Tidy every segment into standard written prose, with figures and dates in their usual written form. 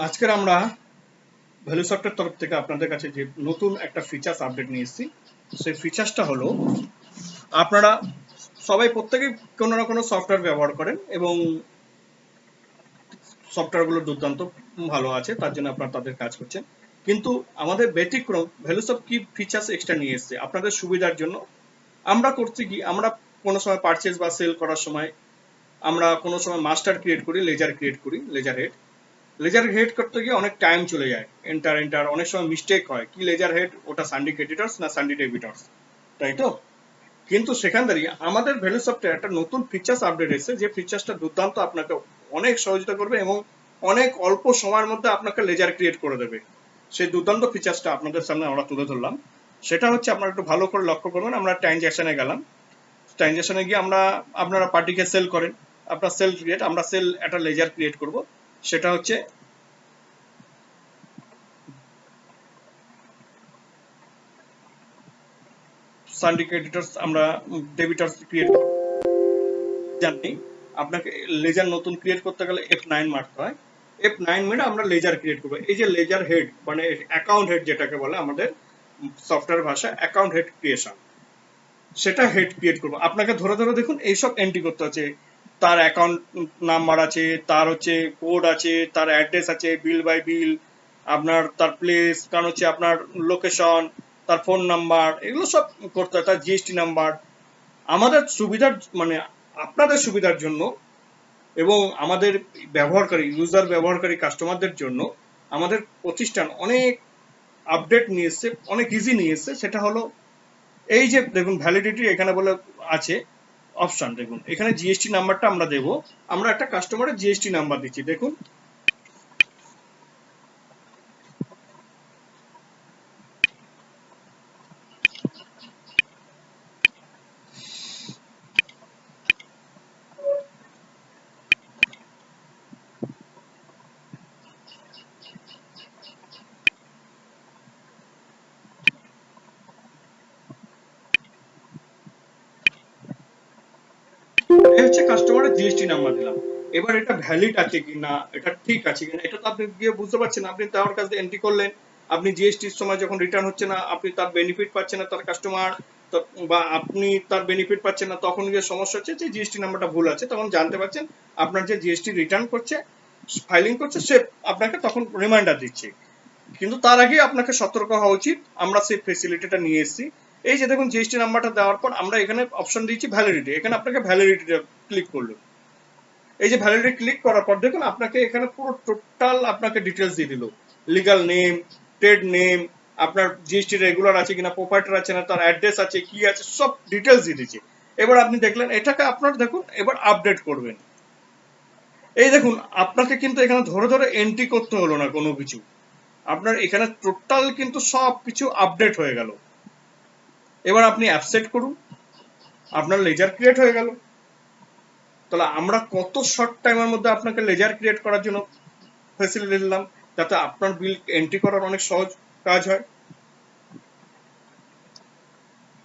আজকের আমরা value software তরফ থেকে আপনাদের কাছে যে নতুন একটা ফিচার্স আপডেট নিয়ে এসেছি, সেই ফিচার্সটা হলো আপনারা সবাই প্রত্যেকে কোনো না কোনো সফটওয়্যার ব্যবহার করেন এবং সফটওয়্যারগুলো দুর্দান্ত ভালো আছে, তার জন্য আপনারা তাদের কাজ করছেন। কিন্তু আমাদের ব্যতিক্রম ভ্যালুসফট কি ফিচার্স এক্সট্রা নিয়ে এসেছে আপনাদের সুবিধার জন্য। আমরা করছি কি, আমরা কোনো সময় পারচেজ বা সেল করার সময় আমরা কোনো সময় মাস্টার ক্রিয়েট করি, লেজার ক্রিয়েট করি, লেজার হেড করতে গিয়ে অনেক টাইম চলে যায়, এন্টার অনেক সময় মিস্টেক হয় কি লেজার হেড ওটা সানডি ক্রেডিটর্স না সানডি ডেবিটর্স, তাই তো। কিন্তু সেখান দাঁড়িয়ে আমাদের ভ্যালু সফটওয়্যার একটা নতুন ফিচার্স আপডেট এসেছে, যে ফিচার্সটা দুর্দান্ত আপনাকে অনেক সহযোগিতা করবে এবং অনেক অল্প সময়ের মধ্যে আপনাকে লেজার ক্রিয়েট করে দেবে। সেই দুর্দান্ত ফিচার্সটা আপনাদের সামনে আমরা তুলে ধরলাম। সেটা হচ্ছে, আপনারা একটু ভালো করে লক্ষ্য করবেন। আমরা ট্রানজ্যাকশনে গেলাম, ট্রানজ্যাকশনে গিয়ে আপনারা পার্টিকে সেল করেন, আপনার সেল ক্রিয়েট, আমরা সেল একটা লেজার ক্রিয়েট করব। সেটা হচ্ছে সানডি ক্রেডিটর্স, আমরা ডেবিটর্স ক্রিয়েট জানি। আপনাকে লেজার নতুন ক্রিয়েট করতে গেলে F9 মারতে হয়। F9 মেরে আমরা লেজার ক্রিয়েট করবো। এই যে লেজার হেড মানে অ্যাকাউন্ট হেড যেটাকে বলে আমাদের সফটওয়্যার ভাষা অ্যাকাউন্ট হেড ক্রিয়েশন, সেটা হেড ক্রিয়েট করবো। আপনাকে ধরে ধরে দেখুন এইসব এন্ট্রি করতে হচ্ছে, তার অ্যাকাউন্ট নাম্বার আছে, তার হচ্ছে কোড আছে, তার অ্যাড্রেস আছে, বিল বাই বিল, আপনার তার প্লেস, কারণ হচ্ছে আপনার লোকেশন, তার ফোন নাম্বার, এগুলো সব করতে হয়, তার জিএসটি নাম্বার। আমাদের সুবিধার মানে আপনাদের সুবিধার জন্য এবং আমাদের ব্যবহারকারী কাস্টমারদের জন্য আমাদের প্রতিষ্ঠান অনেক আপডেট নিয়ে এসছে, অনেক ইজি নিয়ে এসছে। সেটা হলো এই যে দেখুন ভ্যালিডিটি এখানে বলে আছে অপশন, দেখুন এখানে জিএসটি নাম্বারটা আমরা দেব। আমরা একটা কাস্টমারের জিএসটি নাম্বার দিচ্ছি, দেখুন এই হচ্ছে কাস্টমারের জিএসটি নাম্বার দিলাম। এবার এটা ভ্যালিড আছে কিনা, এটা ঠিক আছে কিনা, এটা তো আপনি গিয়ে বুঝতে পারছেন। আপনি তার কাছে এন্ট্রি করলেন, আপনি জিএসটির সময় যখন রিটার্ন হচ্ছে না, আপনি তার বেনিফিট পাচ্ছেন না, তার কাস্টমার বা আপনি তার বেনিফিট পাচ্ছেন না, তখন যে সমস্যা হচ্ছে যে জিএসটি নাম্বারটা ভুল আছে, তখন জানতে পারছেন আপনার যে জিএসটি রিটার্ন করছে, ফাইলিং করছে, সে আপনাকে তখন রিমাইন্ডার দিচ্ছে। কিন্তু তার আগে আপনাকে সতর্ক হওয়া উচিত। আমরা সেই ফেসিলিটিটা নিয়ে এসেছি। এই যে দেখুন জিএসটি নাম্বারটা দেওয়ার পর আমরা এখানে অপশন দিয়েছি ভ্যালিডিটি, এখানে আপনাকে ভ্যালিডিটিটা ক্লিক করলো। এই যে ভ্যালিডিটি ক্লিক করার পর দেখুন আপনাকে এখানে পুরো টোটাল আপনাকে ডিটেলস দিয়ে দিল, লিগাল নেম, ট্রেড নেম, আপনার জিএসটি রেগুলার আছে কিনা, প্রোপাইটার আছে না, তার অ্যাড্রেস আছে কি আছে, সব ডিটেলস দিয়ে দিচ্ছে। এবার আপনি দেখলেন এটাকে আপনার দেখুন এবার আপডেট করবেন। এই দেখুন আপনাকে কিন্তু এখানে ধরে ধরে এন্ট্রি করতে হলো না কোনো কিছু, আপনার এখানে টোটাল কিন্তু সব কিছু আপডেট হয়ে গেল। এবার আপনি অ্যাপসেট করুন, আপনার লেজার ক্রিয়েট হয়ে গেল। তাহলে আমরা কত শর্ট টাইমের মধ্যে আপনাকে লেজার ক্রিয়েট করার জন্য ফেসিলিটি দিলাম, যাতে আপনার বিল এন্ট্রি করার অনেক সহজ কাজ হয়।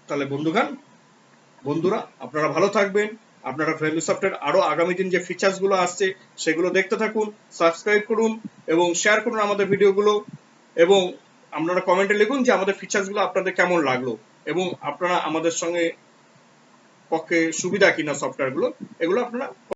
তাহলে বন্ধুরা আপনারা ভালো থাকবেন। আপনারা ভ্যালু সফটওয়্যার আরো আগামী দিন যে ফিচার্স গুলো আসছে সেগুলো দেখতে থাকুন, সাবস্ক্রাইব করুন এবং শেয়ার করুন আমাদের ভিডিওগুলো। এবং আপনারা কমেন্টে লিখুন যে আমাদের ফিচার্স গুলো আপনাদের কেমন লাগলো এবং আপনারা আমাদের সঙ্গে পক্ষে সুবিধা কিনা সফটওয়্যার গুলো, এগুলো আপনারা